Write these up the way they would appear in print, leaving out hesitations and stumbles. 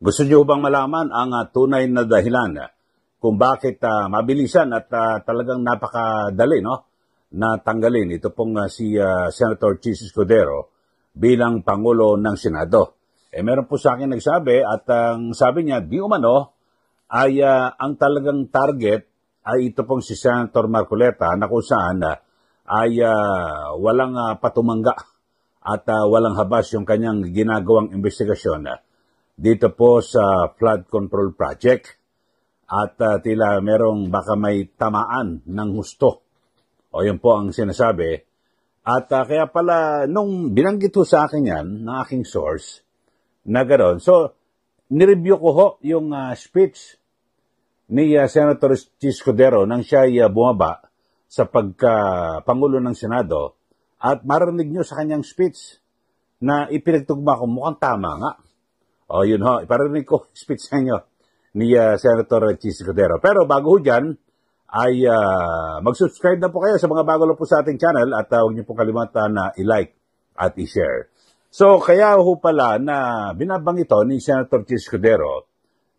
Gusto niyo bang malaman ang tunay na dahilan kung bakit mabilisan at talagang napakadali na tanggalin ito pong si Senator Chis Escudero bilang Pangulo ng Senado? Meron po sa akin nagsabi at ang sabi niya, di umano ay ang talagang target ay ito pong si Senator Marcoleta na kung saan ay walang patumangga at walang habas yung kanyang ginagawang investigasyon dito po sa flood control project at tila merong baka may tamaan ng husto. O yun po ang sinasabi. At kaya pala nung binanggit ho sa akin yan ng aking source na gano'n. So, nireview ko ho yung speech ni Senator Chis Escudero nang siya ay bumaba sa pagka-Pangulo ng Senado at marinig nyo sa kanyang speech na ipinagtugma ko mukhang tama nga. O yun ho, iparinig ko speech sa inyo ni Senator Chis Escudero. Pero bago ho dyan, ay mag-subscribe na po kayo sa mga bago lang po sa ating channel at huwag niyo po kalimutan na i-like at i-share. So, kaya ho pala na binabang ito ni Senator Chis Escudero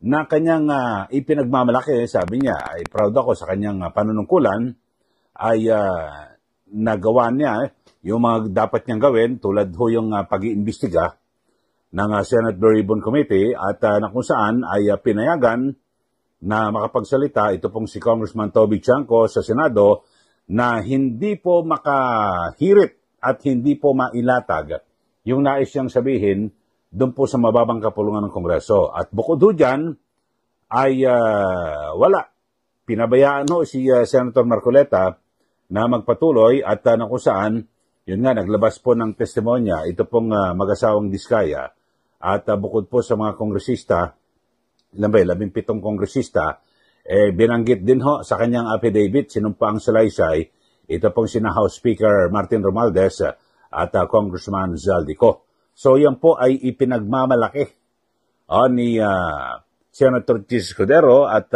na kanyang ipinagmamalaki, sabi niya, ay proud ako sa kanyang panunungkulan, ay nagawa niya yung mga dapat niyang gawin tulad ho yung pag-iimbestiga ng Senate Blue Ribbon Committee at na kung saan ay pinayagan na makapagsalita ito pong si Congressman Toby Chanco sa Senado na hindi po makahirit at hindi po mailatag yung nais siyang sabihin doon po sa mababang kapulungan ng Kongreso. At bukod ho dyan ay wala. Pinabayaan ho si Senator Marcoleta na magpatuloy at na kung saan, yun nga, naglabas po ng testimonya, ito pong mag-asawang Diskaya. At bukod po sa mga kongresista, 17 kongresista, binanggit din ho sa kanyang affidavit, sinumpaang salaysay, ito pong sina House Speaker Martin Romualdez at Congressman Zaldico. So yan po ay ipinagmamalaki ni Senator Chis Escudero at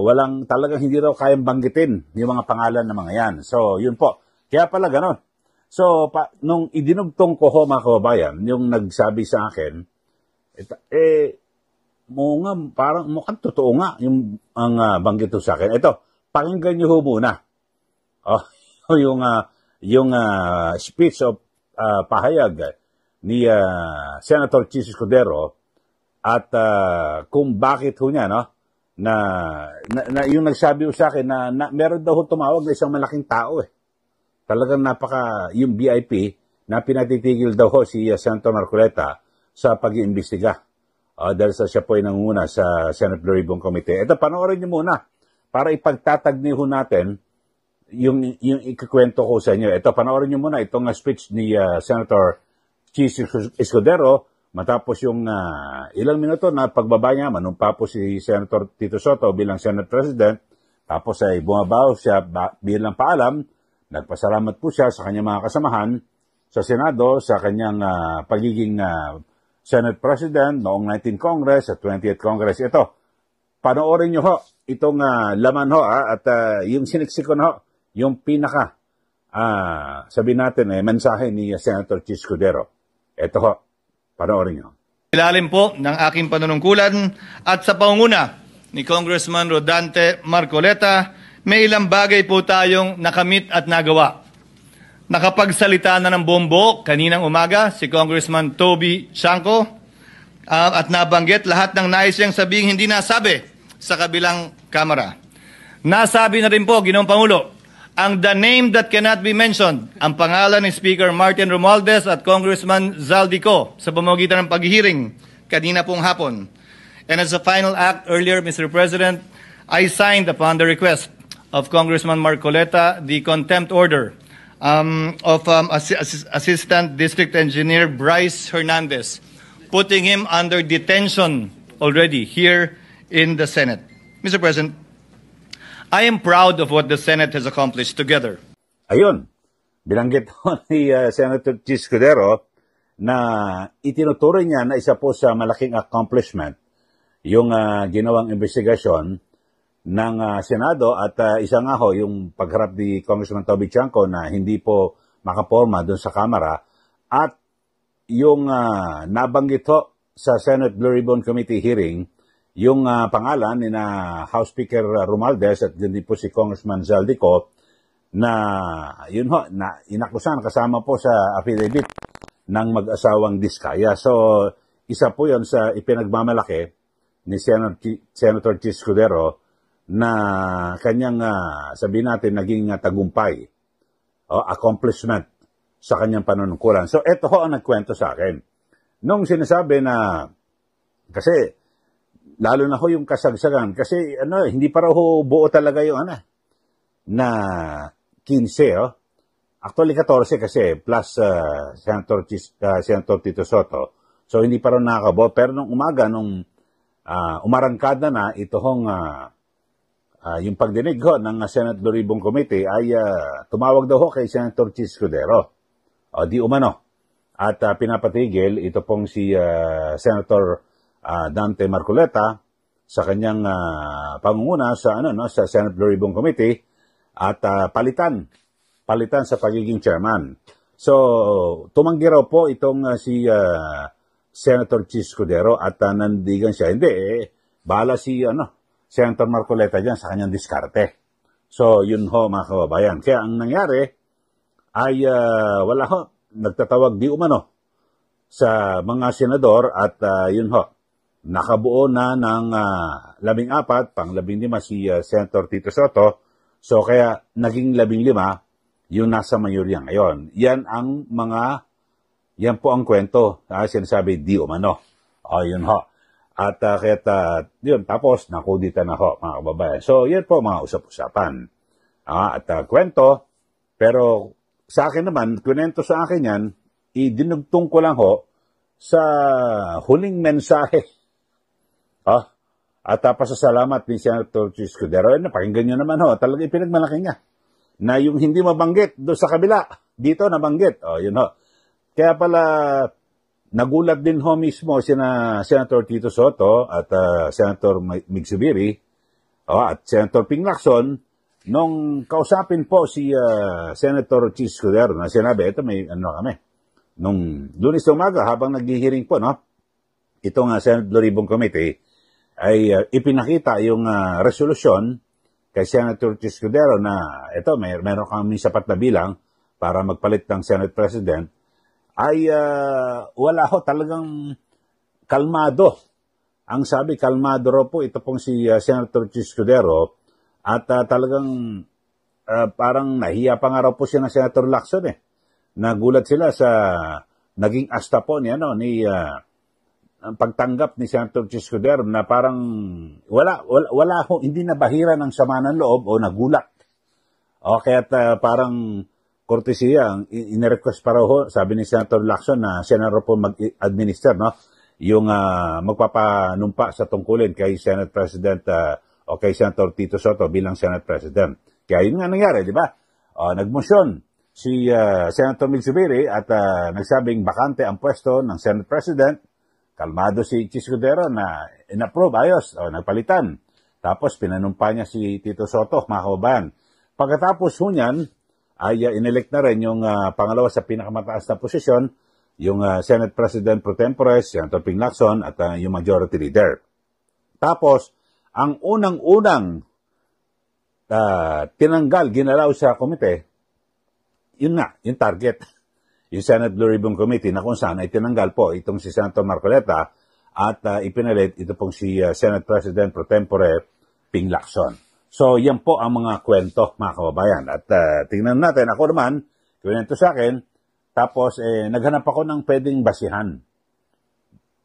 walang talagang hindi raw kayang banggitin yung mga pangalan ng mga yan. So yun po. Kaya pala ganon. So nung idinugtong ko ho mga kababayan, yung nagsabi sa akin, parang mukhang totoo nga yung ang banggit sa akin. Ito, pakinggan niyo ho muna. Yung speech of pahayag ni Senator Chis Escudero at kung bakit ho niya na yung nagsabi ho sa akin na meron daw ho tumawag na isang malaking tao Talagang yung VIP na pinatitigil daw ho si Senator Marcoleta sa pag-iimbestiga. Dahil siya po ay nangunguna sa Senate Blue Ribbon Committee. Ito, panoorin niyo muna para ipagtatagni ho natin yung ikikwento ko sa inyo. Ito, panoorin niyo muna itong speech ni Senator Chis Escudero matapos yung ilang minuto na pagbaba niya, manumpa po si Senator Tito Soto bilang Senate President, tapos ay bumabaw siya bilang paalam, nagpasalamat po siya sa kanyang mga kasamahan sa Senado, sa kanyang pagiging Senate President noong 19th Congress at 20th Congress. Ito, panoorin niyo ho itong laman ho at yung siniksik ko na ho, yung pinaka, sabihin natin mensahe ni Senator Chis Escudero. Ito ho, panoorin niyo. Ilalim po ng aking panunungkulan at sa pangunguna ni Congressman Rodante Marcoleta, may ilang bagay po tayong nakamit at nagawa. Nakapagsalita na ng bombo kaninang umaga si Congressman Toby Chanco at nabanggit lahat ng nais niyang sabihin hindi nasabi sa kabilang kamera. Nasabi na rin po, Ginoong Pangulo, ang the name that cannot be mentioned, ang pangalan ni Speaker Martin Romualdez at Congressman Zaldico sa pamamagitan ng paghihiring kanina pong hapon. And as a final act earlier, Mr. President, I signed upon the request of Congressman Marcoleta the contempt order of Assistant District Engineer Bryce Hernandez, putting him under detention already here in the Senate. Mr. President, I am proud of what the Senate has accomplished together. Ayun, binanggit ho ni Senator Chis Escudero na itinuturing niya na isa po sa malaking accomplishment yung ginawang investigasyon ng Senado at isa nga ho yung pagharap ni Congressman Toby Chanco na hindi po makaporma doon sa Kamara at yung nabanggit ho sa Senate Blue Ribbon Committee hearing, yung pangalan ni na House Speaker Romualdez at din po si Congressman Zaldico na yun ho, na inakusan kasama po sa affidavit ng mag-asawang Diskaya. So, isa po yun sa ipinagmamalaki ni Senator Chis Escudero na kanyang, sabihin natin, naging tagumpay o accomplishment sa kanyang panunungkulan. So, ito ho ang nagkwento sa akin. Nung sinasabi na, kasi, lalo na ho yung kasagsagan, kasi hindi pa raw ho buo talaga yung na 15, oh. Actually, 14 kasi, plus Senator Tito Soto. So, hindi pa raw nakakabuo. Pero nung umaga, nung umarangkada na, ito hong yung pagdinig ho ng Senate Blue Ribbon Committee ay tumawag daw ho kay Senator Chis Escudero. O, di umano. At pinapatigil ito pong si Senator Dante Marcoleta sa kanyang pangunguna sa sa Senate Blue Ribbon Committee at palitan sa pagiging chairman. So tumanggi raw po itong si Senator Chis Escudero at nandigan siya. Hindi bahala si Senator Marcoleta diyan sa kanyang diskarte. So yun ho mga kababayan. Kaya ang nangyari ay wala ho, nagtatawag di umano sa mga senador at yun ho, nakabuo na ng 14, pang-15 si Senator Tito Soto. So kaya naging 15 yung nasa mayorya ngayon. Yan po ang kwento. Sinasabi di umano. O yun ho. At yun, tapos nakudita na ho mga kababayan. So yan po mga usap-usapan. At kwento, pero sa akin naman, kwento sa akin yan, idinugtong ko lang ho sa huling mensahe. At pasasalamat ni Senator Chis Escudero. Napakinggan nyo naman ho, talaga ipinagmalaki niya. Na yung hindi mabanggit doon sa kabila, dito nabanggit. Yun ho. Kaya pala, nagulat din ho mismo Senator Tito Soto at Senator Mig Zubiri at Senator Ping Lacson nung kausapin po si Senator Chis Escudero na sinabi, ito may kami. Nung Lunes na umaga, habang naghihiring po, itong Senate Blue Ribbon Committee, ay ipinakita yung resolusyon kay Senator Chis Escudero na ito, meron kami sapat na bilang para magpalit ng Senate President, ay wala ho, talagang kalmado. Ang sabi, kalmado raw po ito pong si Senator Chis Escudero at talagang parang nahiya pa nga raw po siya ng Senator Lacson Nagulat sila sa naging asta po ni ang pagtanggap ni Senator Chis Escudero na parang wala ho, hindi nabahira ng sama ng loob o nagulat. Kaya't parang kortesiya, inirequest para ho, sabi ni Senator Lacson na siya na po mag-administer, yung magpapanumpa sa tungkulin kay Senate President o kay Senator Tito Soto bilang Senate President. Kaya yun nga nangyari, di ba? Nagmosyon si Senator Mig Zubiri at nagsabing bakante ang pwesto ng Senate President. Kalmado si Chis Escudero na in-approve, ayos, nagpalitan. Tapos pinanumpa niya si Tito Soto, mga kababayan. Pagkatapos ho niyan, ay inelect na rin yung pangalawa sa pinakamataas na posisyon, yung Senate President pro tempore, Senator Ping Lacson, at yung Majority Leader. Tapos, ang unang-unang tinanggal, ginalaw sa komite, yun nga, yung target. Yung Senate Blue Ribbon Committee na kung saan ay tinanggal po itong si Senator Marcoleta at ipinalit ito pong si Senate President pro tempore Ping Lacson. So, yan po ang mga kwento, mga kababayan. At tingnan natin, ako naman, kwento sa akin, tapos naghanap ako ng pwedeng basihan.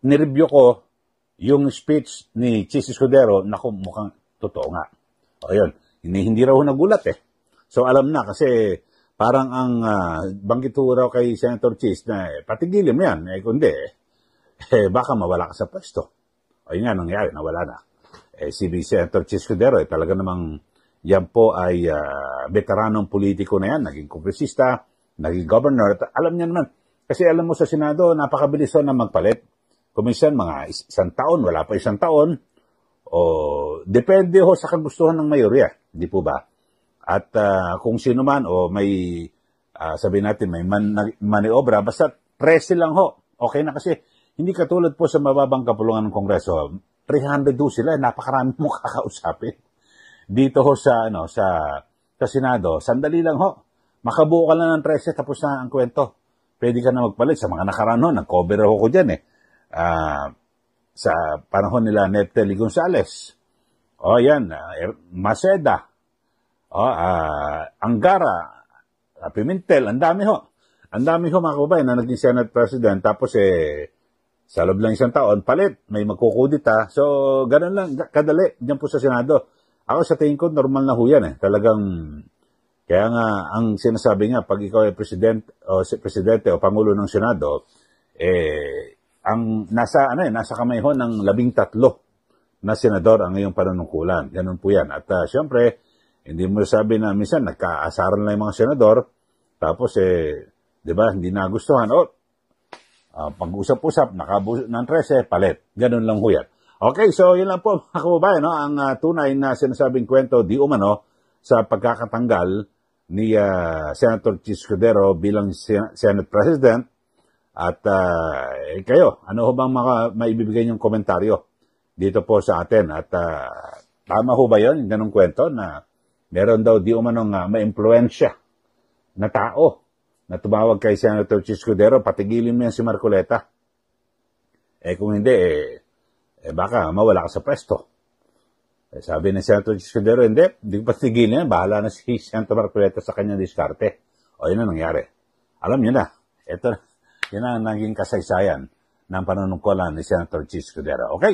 Nireview ko yung speech ni Chis Escudero, naku, mukhang totoo nga. O yun, hindi raw nagulat So, alam na kasi parang ang banggit raw kay Senator Chis na patigilin mo yan. Kundi, baka mawala ka sa pwesto. O yun nga, nangyari, nawala na. Si Senator Chis Escudero, talaga namang yan po ay veteranong politiko na yan. Naging kongresista, naging governor. Alam niya naman. Kasi alam mo sa Senado, napakabilis na magpalit. Kuminsan, mga isang taon, wala pa isang taon. O depende ho sa kagustuhan ng mayorya. Di po ba? At kung sino man o may sabihin natin may maniobra, basta 13 lang ho Okay na kasi hindi katulad po sa mababang kapulungan ng Kongreso, 300 do sila, napakarami mong kakausapin. Dito ho sa Senado, sandali lang ho. Makabuo ka lang ng 13, tapos na ang kwento. Pwede ka na magpalit. Sa mga nakaraan ho, nag-cover ako dyan sa panahon nila Nepteli Gonzales. Yan, Maceda. Angara, Pimentel, ang dami ho. Ang dami ho mga kababayan na naging Senate President, tapos sa loob lang isang taon, palit, may magkukudita. So, ganun lang, kadali, dyan po sa Senado. Ako sa tingin ko, normal na ho yan Talagang, kaya nga, ang sinasabi nga, pag ikaw ay presidente o pangulo ng Senado, ang nasa kamay ho ng 13 na senador ang iyong panunungkulan. Ganun po yan. At syempre, hindi mo sabi na minsan, nagkaasaran lang yung mga senador, tapos di ba, hindi nagustuhan. Pag-usap-usap, nakabuso ng 13, palit. Ganun lang ho yan. Okay, so yun lang po, mga kababayan, ang tunay na sinasabing kwento, di umano, sa pagkakatanggal ni Senator Chis Escudero bilang Senate President. At kayo, ano ho bang maibibigay niyong komentaryo dito po sa atin? At tama ho ba yun, yung ganung kwento na meron daw di umanong ma-impluensya na tao na tumawag kay Senator Chis Escudero, patigilin mo yan si Marcoleta. Kung hindi, baka mawala ka sa pwesto. Sabi ni Senator Chis Escudero, hindi ko patigilin yan, bahala na si Senator Marcoleta sa kanyang diskarte. Yun na nangyari. Alam niyo na, ito, yun ang naging kasaysayan ng panunungkulan ni Senator Chis Escudero. Okay?